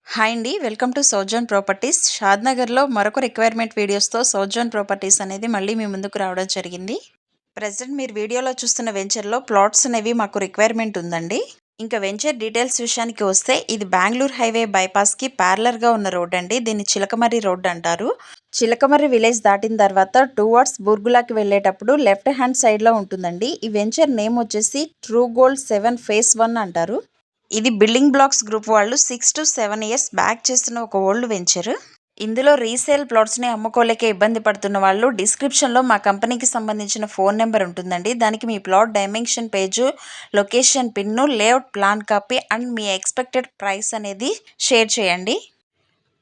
Hi అండి. Welcome to Saujan properties. షాద్‌నగర్‌లో మరొక రిక్వైర్మెంట్ వీడియోస్‌తో సౌజన్ ప్రాపర్టీస్ అనేది మళ్ళీ మీ ముందుకు రావడం జరిగింది. ప్రెజెంట్ మీరు వీడియోలో చూస్తున్న వెంచర్‌లో ప్లాట్స్ అనేవి మాకు రిక్వైర్మెంట్ ఉందండి. ఇంకా వెంచర్ డీటెయిల్స్ విషయానికి వస్తే ఇది బెంగుళూరు హైవే బైపాస్‌కి ప్యారలల్‌గా ఉన్న రోడ్ అండి. దీన్ని చిలకమర్రి రోడ్ అంటారు. చిలకమర్రి విలేజ్ దాటిన తర్వాత టువర్డ్స్ బుర్గులాకి వెళ్ళేటప్పుడు లెఫ్ట్ హ్యాండ్ సైడ్‌లో ఉంటుందండి. ఈ వెంచర్ నేమ్ వచ్చేసి ట్రూ గోల్డ్ 7 ఫేస్ 1 అంటారు. ఇది బిల్డింగ్ బ్లాక్స్ గ్రూప్ వాళ్ళు 6 to 7 ఇయర్స్ బ్యాక్ చేస్తున్న ఒక ఓల్డ్ వెంచర్. ఇందులో రీసేల్ ప్లాట్స్ని అమ్ముకోలేకే ఇబ్బంది పడుతున్న వాళ్ళు డిస్క్రిప్షన్లో మా కంపెనీకి సంబంధించిన ఫోన్ నెంబర్ ఉంటుందండి. దానికి మీ ప్లాట్ డైమెన్షన్ పేజు, location pin, layout plan copy and మీ ఎక్స్పెక్టెడ్ ప్రైస్ అనేది షేర్ చేయండి.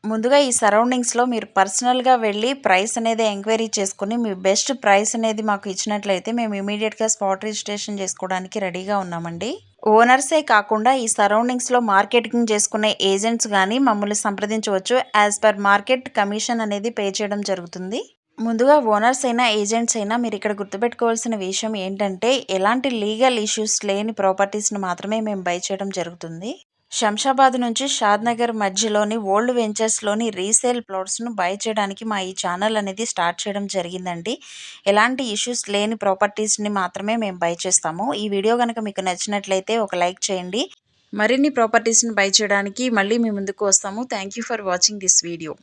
ముందుగా ఈ సరౌండింగ్స్లో మీరు పర్సనల్గా వెళ్ళి ప్రైస్ అనేది ఎంక్వైరీ చేసుకుని మీ బెస్ట్ ప్రైస్ అనేది మాకు ఇచ్చినట్లయితే మేము ఇమీడియట్గా స్పాట్ రిజిస్ట్రేషన్ చేసుకోవడానికి రెడీగా ఉన్నామండి. ఓనర్సే కాకుండా ఈ సరౌండింగ్స్లో మార్కెటింగ్ చేసుకునే ఏజెంట్స్ కానీ మమ్మల్ని సంప్రదించవచ్చు. యాజ్ పర్ మార్కెట్ కమిషన్ అనేది పే చేయడం జరుగుతుంది. ముందుగా ఓనర్స్ అయినా ఏజెంట్స్ అయినా మీరు ఇక్కడ గుర్తుపెట్టుకోవాల్సిన విషయం ఏంటంటే ఎలాంటి లీగల్ ఇష్యూస్ లేని ప్రాపర్టీస్ని మాత్రమే మేము బై చేయడం జరుగుతుంది. శంషాబాద్ నుంచి షాద్‌నగర్ మధ్యలోని ఓల్డ్ వెంచర్స్‌లోని రీసేల్ ప్లాట్స్‌ను బై చేయడానికి మా ఈ ఛానల్ అనేది స్టార్ట్ చేయడం జరిగిందండి. ఎలాంటి ఇష్యూస్ లేని ప్రాపర్టీస్‌ని మాత్రమే మేము బై చేస్తాము. ఈ వీడియో గనుక మీకు నచ్చినట్లయితే ఒక లైక్ చేయండి. మరిన్ని ప్రాపర్టీస్‌ని బై చేయడానికి మళ్ళీ మీ ముందుకు వస్తాము. Thank you for watching this video.